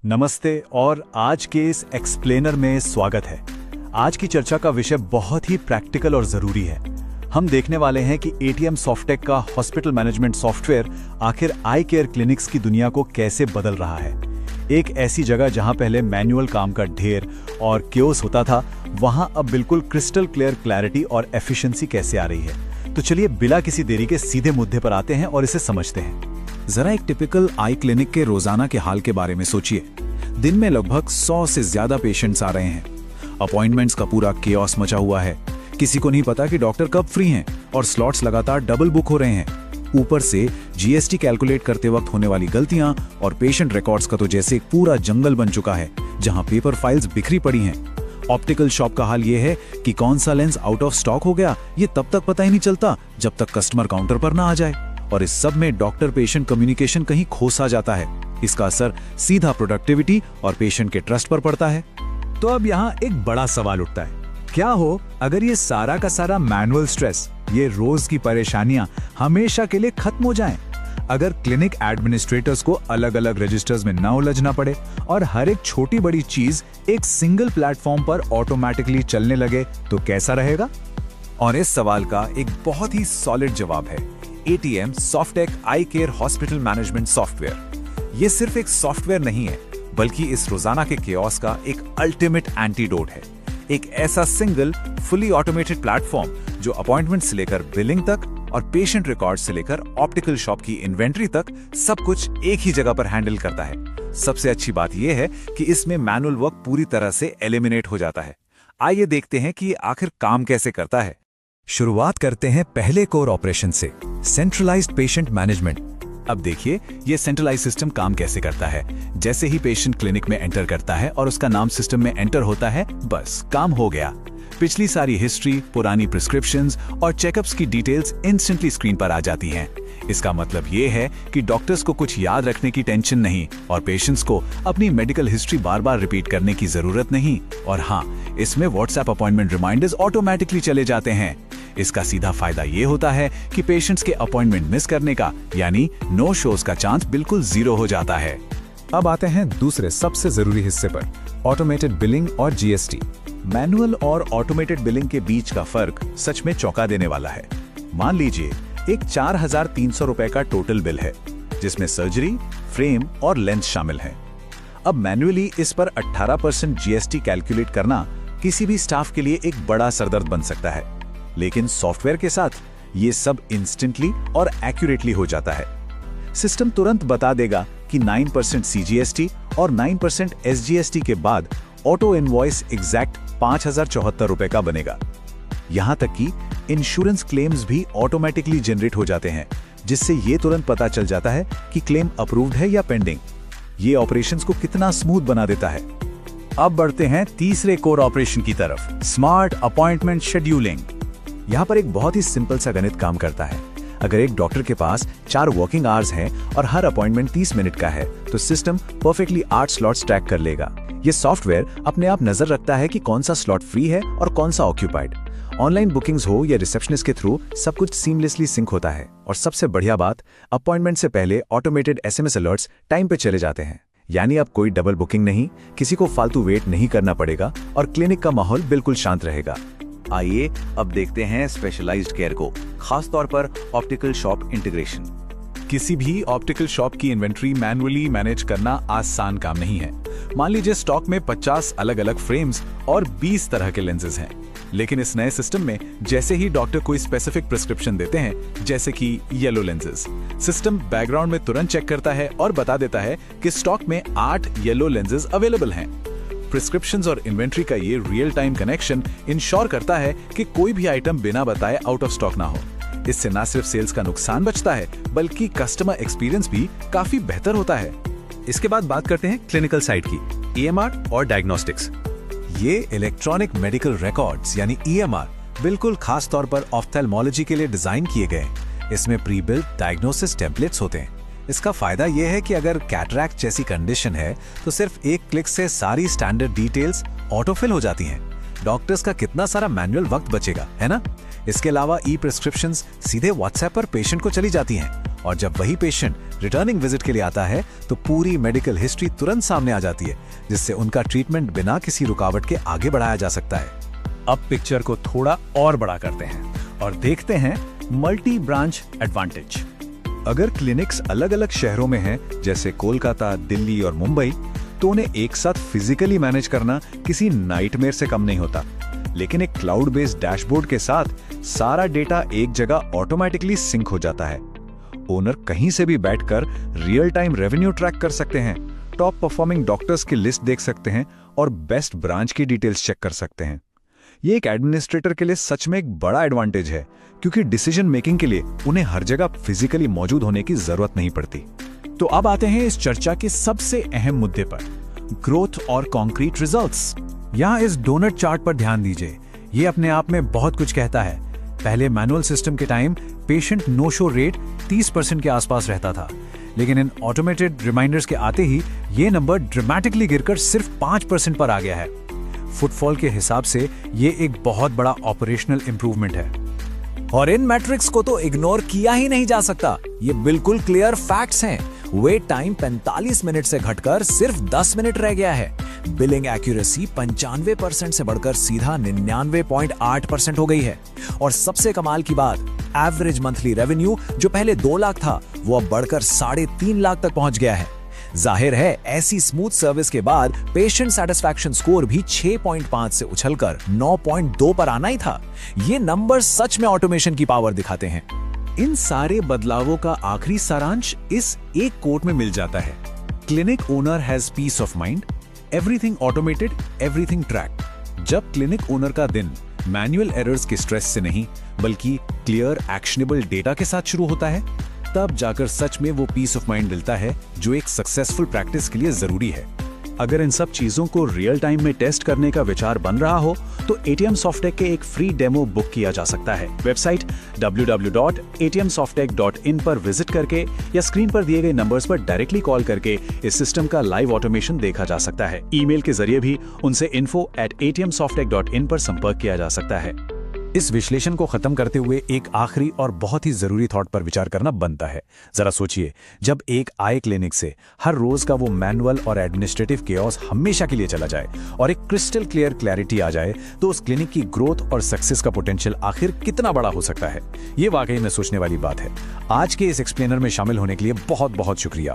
नमस्ते और आज के इस एक्सप्लेनर में स्वागत है। आज की चर्चा का विषय बहुत ही प्रैक्टिकल और जरूरी है। हम देखने वाले हैं कि एटीएम सॉफ्टेक का हॉस्पिटल मैनेजमेंट सॉफ्टवेयर आखिर आई केयर क्लिनिक्स की दुनिया को कैसे बदल रहा है। एक ऐसी जगह जहां पहले मैनुअल काम का ढेर और केओस होता था, वहां अब बिल्कुल क्रिस्टल क्लियर क्लैरिटी और एफिशिएंसी कैसे आ रही है। तो चलिए बिना किसी देरी के सीधे मुद्दे पर आते हैं और इसे समझते हैं। जरा एक टिपिकल आई क्लिनिक के रोजाना के हाल के बारे में सोचिए। दिन में लगभग 100 से ज्यादा पेशेंट्स आ रहे हैं। अपॉइंटमेंट्स का पूरा केओस मचा हुआ है। किसी को नहीं पता कि डॉक्टर कब फ्री हैं और स्लॉट्स लगातार डबल बुक हो रहे हैं। ऊपर से जीएसटी कैलकुलेट करते वक्त होने वाली गलतियां और पेशेंट रिकॉर्ड्स का तो जैसे एक पूरा जंगल बन चुका है, जहां पेपर फाइल्स बिखरी पड़ी हैं। ऑप्टिकल शॉप का हाल ये है कि कौन सा लेंस आउट ऑफ स्टॉक हो गया, ये तब तक पता ही नहीं चलता जब तक कस्टमर काउंटर पर ना आ जाए। और इस सब में डॉक्टर पेशेंट कम्युनिकेशन कहीं खो सा जाता है। इसका असर सीधा प्रोडक्टिविटी और पेशेंट के ट्रस्ट पर पड़ता है। तो अब यहाँ एक बड़ा सवाल उठता है, क्या हो अगर ये सारा का सारा मैनुअल स्ट्रेस, ये रोज की परेशानियां हमेशा के लिए खत्म हो जाएं? अगर क्लिनिक एडमिनिस्ट्रेटर्स को अलग अलग रजिस्टर्स में न उलझना पड़े और हर एक छोटी बड़ी चीज एक सिंगल प्लेटफॉर्म पर ऑटोमेटिकली चलने लगे तो कैसा रहेगा? और इस सवाल का एक बहुत ही सॉलिड जवाब है एटीएम सॉफ्टेक आई केयर हॉस्पिटल मैनेजमेंट सॉफ्टवेयर। ये सिर्फ एक सॉफ्टवेयर नहीं है, बल्कि इस रोजाना के केओस का एक अल्टीमेट एंटीडोट है। एक ऐसा सिंगल फुली ऑटोमेटेड प्लेटफॉर्म जो अपॉइंटमेंट से लेकर बिलिंग तक और पेशेंट रिकॉर्ड से लेकर ऑप्टिकल शॉप की इन्वेंट्री तक सब कुछ एक ही जगह पर हैंडल करता है। सबसे अच्छी बात यह है कि इसमें मैनुअल वर्क पूरी तरह से एलिमिनेट हो जाता है। आइए देखते हैं कि आखिर काम कैसे करता है। शुरुआत करते हैं पहले कोर ऑपरेशन से, सेंट्रलाइज्ड पेशेंट मैनेजमेंट। अब देखिए ये सेंट्रलाइज सिस्टम काम कैसे करता है। जैसे ही पेशेंट क्लिनिक में एंटर करता है और उसका नाम सिस्टम में एंटर होता है, बस काम हो गया। पिछली सारी हिस्ट्री, पुरानी प्रिस्क्रिप्शंस और चेकअप्स की डिटेल्स इंस्टेंटली स्क्रीन पर आ जाती हैं। इसका मतलब ये है कि डॉक्टर्स को कुछ याद रखने की टेंशन नहीं और पेशेंट्स को अपनी मेडिकल हिस्ट्री बार बार रिपीट करने की जरूरत नहीं। और हाँ, इसमें व्हाट्सएप अपॉइंटमेंट रिमाइंडर्स ऑटोमेटिकली चले जाते हैं। इसका सीधा फायदा ये होता है कि पेशेंट्स के अपॉइंटमेंट मिस करने का यानी नो शोज का चांस बिल्कुल 0 हो जाता है। अब आते हैं दूसरे सबसे जरूरी हिस्से पर, ऑटोमेटेड बिलिंग और जीएसटी। मैनुअल और ऑटोमेटेड बिलिंग के बीच का फर्क सच में चौंका देने वाला है। मान लीजिए एक 4,300 रुपए का टोटल बिल है, जिसमें सर्जरी, फ्रेम और लेंस शामिल हैं। अब मैन्युअली इस पर 18% जीएसटी कैलकुलेट करना किसी भी स्टाफ के लिए एक बड़ा सरदर्द बन सकता है, लेकिन सॉफ्टवेयर के साथ ये सब इंस्टेंटली और एक्यूरेटली हो जाता है। सिस्टम तुरंत बता देगा कि 9% सीजीएसटी और 9% एसजीएसटी के बाद ऑटो इनवॉइस एग्जैक्ट 5,074 रुपए का बनेगा। यहां तक कि इंश्योरेंस क्लेम्स भी ऑटोमेटिकली जनरेट हो जाते हैं, जिससे ये तुरंत पता चल जाता है कि क्लेम अप्रूव्ड है या पेंडिंग। ये ऑपरेशंस को कितना स्मूथ बना देता है। अब बढ़ते हैं तीसरे कोर ऑपरेशन की तरफ, स्मार्ट अपॉइंटमेंट शेड्यूलिंग। यहाँ पर एक बहुत ही सिंपल सा गणित काम करता है। अगर एक डॉक्टर के पास 4 वर्किंग आवर्स हैं और हर अपॉइंटमेंट 30 मिनट का है, तो सिस्टम परफेक्टली 8 स्लॉट्स ट्रैक कर लेगा। ये सॉफ्टवेयर अपने आप नजर रखता है कि कौन सा स्लॉट फ्री है और कौन सा ऑक्यूपाइड। ऑनलाइन बुकिंग्स हो या रिसेप्शनिस्ट के थ्रू, सब कुछ सीमलेसली सिंक होता है। और सबसे बढ़िया बात, अपॉइंटमेंट से पहले ऑटोमेटेड एसएमएस अलर्ट्स टाइम पे चले जाते हैं। यानी अब कोई डबल बुकिंग नहीं, किसी को फालतू वेट नहीं करना पड़ेगा और क्लिनिक का माहौल बिल्कुल शांत रहेगा। आइए अब देखते हैं स्पेशलाइज्ड केयर को, खास तौर पर ऑप्टिकल शॉप इंटीग्रेशन। किसी भी ऑप्टिकल शॉप की इन्वेंट्री मैनुअली मैनेज करना आसान काम नहीं है। मान लीजिए स्टॉक में 50 अलग अलग फ्रेम्स और 20 तरह के लेंसेज हैं। लेकिन इस नए सिस्टम में जैसे ही डॉक्टर कोई स्पेसिफिक प्रिस्क्रिप्शन देते हैं, जैसे कि येलो लेंसेज, सिस्टम बैकग्राउंड में तुरंत चेक करता है और बता देता है कि स्टॉक में 8 येलो लेंसेज अवेलेबल हैं। प्रिस्क्रिप्शंस और इन्वेंट्री का ये रियल टाइम कनेक्शन इंश्योर करता है कि कोई भी आइटम बिना बताए आउट ऑफ स्टॉक ना हो। इससे न सिर्फ सेल्स का नुकसान बचता है, बल्कि कस्टमर एक्सपीरियंस भी काफी बेहतर होता है। इसके बाद बात करते हैं क्लिनिकल साइड की, ईएमआर और डायग्नोस्टिक्स। ये इलेक्ट्रॉनिक मेडिकल रिकॉर्ड्स यानी ईएमआर बिल्कुल खास तौर पर ऑफ्थेल्मोलॉजी के लिए डिजाइन किए गए। इसमें प्री बिल्ट डायग्नोसिस टेम्पलेट्स होते हैं। इसका फायदा यह है कि अगर कैटरैक्ट जैसी कंडीशन है, तो सिर्फ एक क्लिक से सारी स्टैंडर्ड डिटेल्स ऑटोफिल हो जाती हैं। डॉक्टर्स का कितना सारा मैनुअल वक्त बचेगा, है ना? इसके अलावा ई प्रिस्क्रिप्शंस सीधे व्हाट्सएप पर पेशेंट को चली जाती हैं और जब वही पेशेंट रिटर्निंग विजिट के लिए आता है तो पूरी मेडिकल हिस्ट्री तुरंत सामने आ जाती है, जिससे उनका ट्रीटमेंट बिना किसी रुकावट के आगे बढ़ाया जा सकता है। अब पिक्चर को थोड़ा और बड़ा करते हैं और देखते हैं मल्टी ब्रांच एडवांटेज। अगर क्लिनिक्स अलग अलग शहरों में हैं, जैसे कोलकाता, दिल्ली और मुंबई, तो उन्हें एक साथ फिजिकली मैनेज करना किसी नाइटमेयर से कम नहीं होता। लेकिन एक क्लाउड बेस्ड डैशबोर्ड के साथ सारा डेटा एक जगह ऑटोमेटिकली सिंक हो जाता है। ओनर कहीं से भी बैठकर रियल टाइम रेवेन्यू ट्रैक कर सकते हैं, टॉप परफॉर्मिंग डॉक्टर्स की लिस्ट देख सकते हैं और बेस्ट ब्रांच की डिटेल्स चेक कर सकते हैं। ये एक एडमिनिस्ट्रेटर के लिए सच में एक बड़ा एडवांटेज है, क्योंकि डिसीजन मेकिंग के लिए उन्हें हर जगह फिजिकली मौजूद होने की जरूरत नहीं पड़ती। तो अब आते हैं इस चर्चा के सबसे अहम मुद्दे पर, ग्रोथ और कॉन्क्रीट रिजल्ट्स। यहाँ इस डोनट चार्ट पर ध्यान दीजिए, ये अपने आप में बहुत कुछ कहता है। पहले मैनुअल सिस्टम के time patient no show rate 30% के आसपास रहता था, लेकिन इन ऑटोमेटेड रिमाइंडर्स के आते ही ये नंबर ड्रामेटिकली गिरकर सिर्फ 5% पर आ गया है। फुटफॉल के हिसाब से ये एक बहुत बड़ा ऑपरेशनल इंप्रूवमेंट है। और इन मैट्रिक्स को तो इग्नोर किया ही नहीं जा सकता, ये बिल्कुल क्लियर फैक्ट्स हैं। वेट टाइम 45 मिनट से घटकर सिर्फ 10 मिनट रह गया है। बिलिंग एक्यूरेसी 95% से बढ़कर सीधा 99.8% हो गई है। और सबसे कमाल की बात, एवरेज मंथली रेवेन्यू जो पहले 2 लाख था, वो अब बढ़कर 3.5 लाख तक पहुंच गया है। जाहिर है, ऐसी स्मूथ सर्विस के बाद पेशेंट सैटिस्फैक्शन स्कोर भी 6.5 से उछलकर 9.2 पर आना ही था। ये नंबर सच में ऑटोमेशन की पावर दिखाते हैं। इन सारे बदलावों का आखिरी सारांश इस एक कोट में मिल जाता है, clinic owner has peace of mind, everything automated, everything tracked. जब क्लिनिक ओनर का दिन मैनुअल एरर्स के स्ट्रेस से नहीं, बल्कि क्लियर एक्शनेबल डेटा के साथ शुरू होता है, तब जाकर सच में वो पीस ऑफ माइंड मिलता है जो एक सक्सेसफुल प्रैक्टिस के लिए जरूरी है। अगर इन सब चीजों को रियल टाइम में टेस्ट करने का विचार बन रहा हो तो एटीएम सॉफ्टेक के एक फ्री डेमो बुक किया जा सकता है। वेबसाइट www.atmsofttech.in पर विजिट करके या स्क्रीन पर दिए गए नंबर्स पर डायरेक्टली कॉल करके इस सिस्टम का लाइव ऑटोमेशन देखा जा सकता है। ईमेल के जरिए भी उनसे info@atmsofttech.in पर संपर्क किया जा सकता है। इस विश्लेषण को खत्म करते हुए एक आखिरी और बहुत ही जरूरी थॉट पर विचार करना बनता है। जरा सोचिए, जब एक आई क्लिनिक से हर रोज का वो मैनुअल और एडमिनिस्ट्रेटिव केओस हमेशा के लिए चला जाए और एक क्रिस्टल क्लियर क्लैरिटी आ जाए, तो उस क्लिनिक की ग्रोथ और सक्सेस का पोटेंशियल आखिर कितना बड़ा हो सकता है। ये वाकई में सोचने वाली बात है। आज के इस एक्सप्लेनर में शामिल होने के लिए बहुत बहुत शुक्रिया।